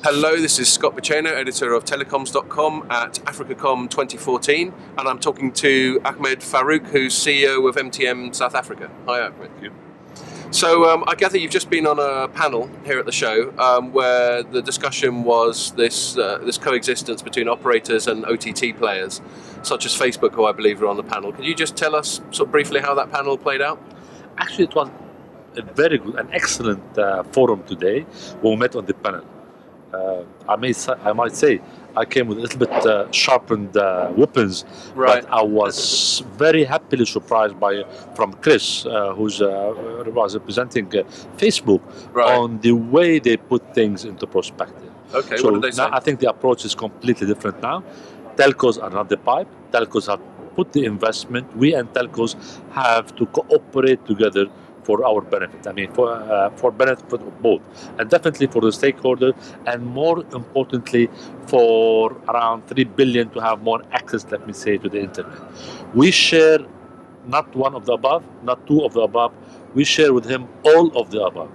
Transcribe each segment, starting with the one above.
Hello, this is Scott Biceno, editor of telecoms.com at AfricaCom 2014, and I'm talking to Ahmad Farroukh, who's CEO of MTN South Africa. Hi, Ahmed. Thank you. So I gather you've just been on a panel here at the show where the discussion was this coexistence between operators and OTT players, such as Facebook, who I believe are on the panel. Can you just tell us sort of briefly how that panel played out? Actually, it was a very good, an excellent forum today when we met on the panel. I might say I came with a little bit sharpened weapons, right. But I was very happily surprised from Chris, who's was representing Facebook, right. on the way they put things into perspective. Okay, so what did they say? Now I think the approach is completely different now. Telcos are not the pipe. Telcos have put the investment. We and telcos have to cooperate together for our benefit. I mean, for benefit of both, and definitely for the stakeholder, and more importantly, for around 3 billion to have more access, let me say, to the internet. We share not one of the above, not two of the above. We share with him all of the above.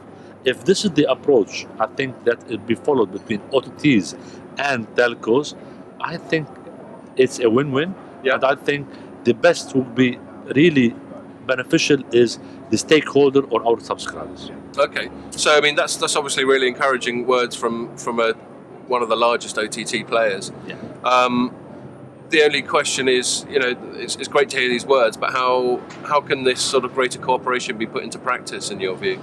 If this is the approach, I think that it be followed between OTTs and telcos. I think it's a win-win, yeah. And I think the best would be really beneficial is the stakeholder or our subscribers. Okay, so I mean that's obviously really encouraging words from one of the largest OTT players. Yeah. The only question is, you know, it's great to hear these words, but how can this sort of greater cooperation be put into practice in your view?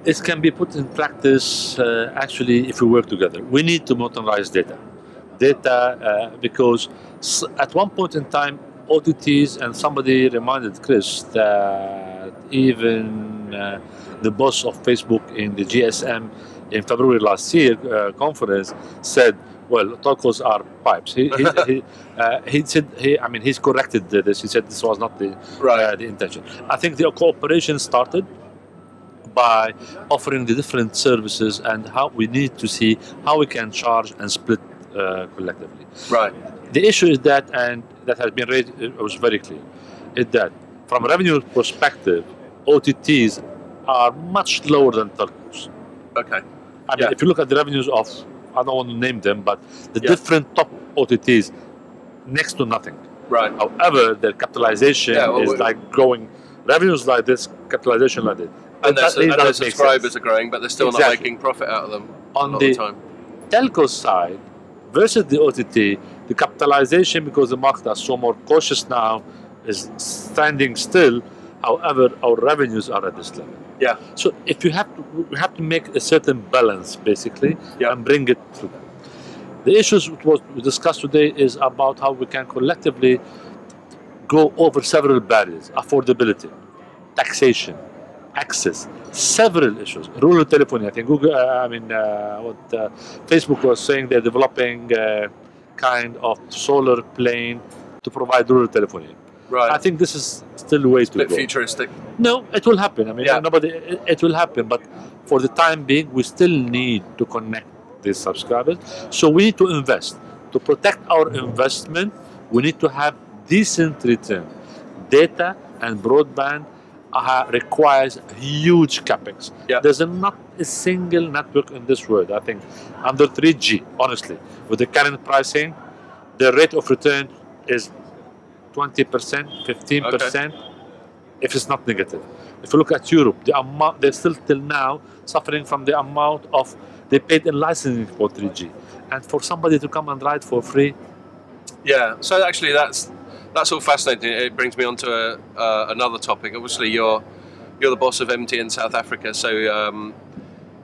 It can be put in practice actually if we work together. We need to modernize data, because at one point in time, OTTs, and somebody reminded Chris that even the boss of Facebook in the GSM in February last year conference said, well, telcos are pipes. He said, he's corrected this. He said this was not the intention. I think the cooperation started by offering the different services and how we need to see how we can charge and split collectively. Right. The issue is that, and that has been raised, it was very clear, is that from a revenue perspective, OTTs are much lower than telcos. Okay. I mean, if you look at the revenues of, I don't want to name them, but the different top OTTs, next to nothing. Right. However, their capitalization is like growing, revenues like this, capitalization like this. And their subscribers are growing, but they're still not making profit out of them on the time. Telco side versus the OTT, the capitalization, because the market is so more cautious now, is standing still. However, our revenues are at this level. Yeah. So if we have to make a certain balance, basically, and bring it through. The issues we discussed today is about how we can collectively go over several barriers: affordability, taxation, access, several issues. Rural telephony. I think Google. Facebook was saying they're developing kind of solar plane to provide rural telephony. Right. I think this is still a way to go. A bit futuristic. No, it will happen. I mean, it will happen. But for the time being, we still need to connect these subscribers. So we need to invest. To protect our investment, we need to have decent return. Data and broadband requires huge capex. Yeah. There's not a single network in this world, I think, under 3G, honestly. With the current pricing, the rate of return is 20%, 15%, if it's not negative. If you look at Europe, the amount, they're still till now suffering from the amount of, they paid in licensing for 3G. And for somebody to come and ride for free. Yeah, so actually that's all fascinating. It brings me on to another topic. Obviously, you're the boss of MTN South Africa, so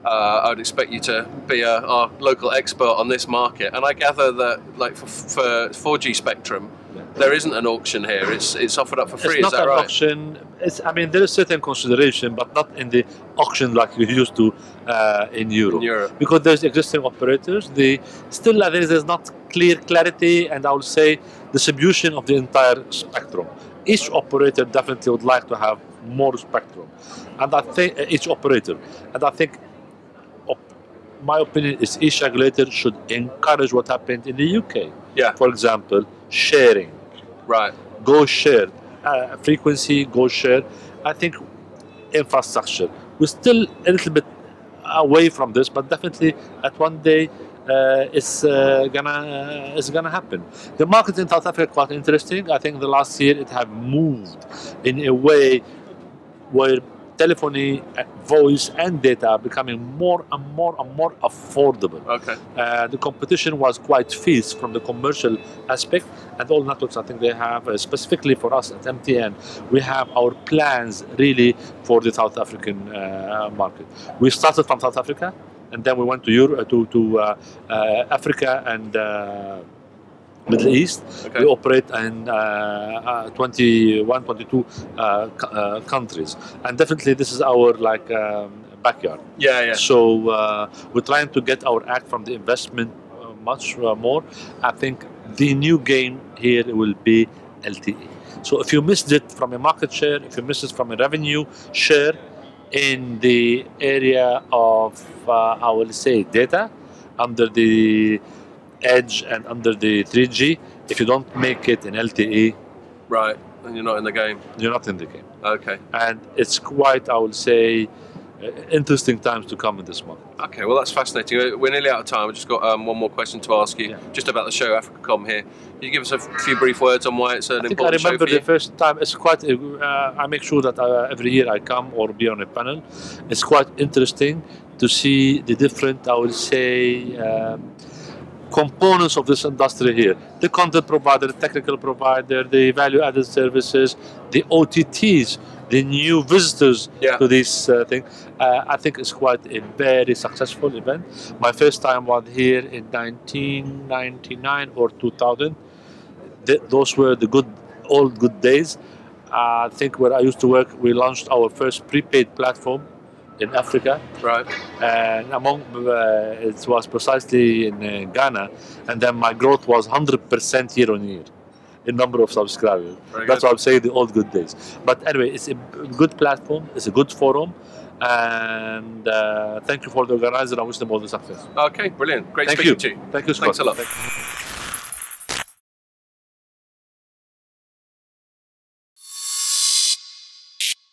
I would expect you to be our local expert on this market. And I gather that, like for 4G spectrum, there isn't an auction here. It's offered up for free. Is that right? It's not an auction. I mean, there is certain consideration, but not in the auction like we used to in Europe. Because there's existing operators. There's not clarity, and I would say distribution of the entire spectrum. Each operator definitely would like to have more spectrum, and I think each operator, and I think my opinion is each regulator should encourage what happened in the UK. Yeah. For example, sharing. Right. Go share. Frequency, go share. I think infrastructure. We're still a little bit away from this, but definitely at one day it's gonna happen. The market in South Africa is quite interesting. I think the last year it have moved in a way where telephony, voice, and data are becoming more and more and more affordable. Okay. The competition was quite fierce from the commercial aspect, and all networks, I think they have, specifically for us at MTN, we have our plans really for the South African market. We started from South Africa, and then we went to Europe, to Africa and Middle East. Okay. We operate in 21, 22 countries, and definitely this is our backyard. Yeah. So we're trying to get our act from the investment much more. I think the new game here will be LTE. So if you missed it from a market share, if you missed it from a revenue share in the area of, I will say, data under the edge and under the 3G, if you don't make it in LTE, right, then you're not in the game. You're not in the game. Okay. And it's quite, I would say, interesting times to come in this market. Okay, well that's fascinating. We're nearly out of time. I've just got one more question to ask you, just about the show AfricaCom here. Can you give us a few brief words on why it's an important show for you? I remember the first time, it's quite, I make sure that every year I come or be on a panel. It's quite interesting to see the different, I would say, components of this industry here. The content provider, the technical provider, the value-added services, the OTTs, the new visitors to this thing. I think it's quite a very successful event. My first time was here in 1999 or 2000. Those were the old good days. I think where I used to work, we launched our first prepaid platform in Africa, right? And it was precisely in Ghana, and then my growth was 100% year on year in number of subscribers. That's why I'm saying the old good days. But anyway, it's a good platform, it's a good forum, and thank you for the organizer. I wish them all the success. Okay, brilliant. Great speaking to you. Thank you, Scott. Thanks a lot.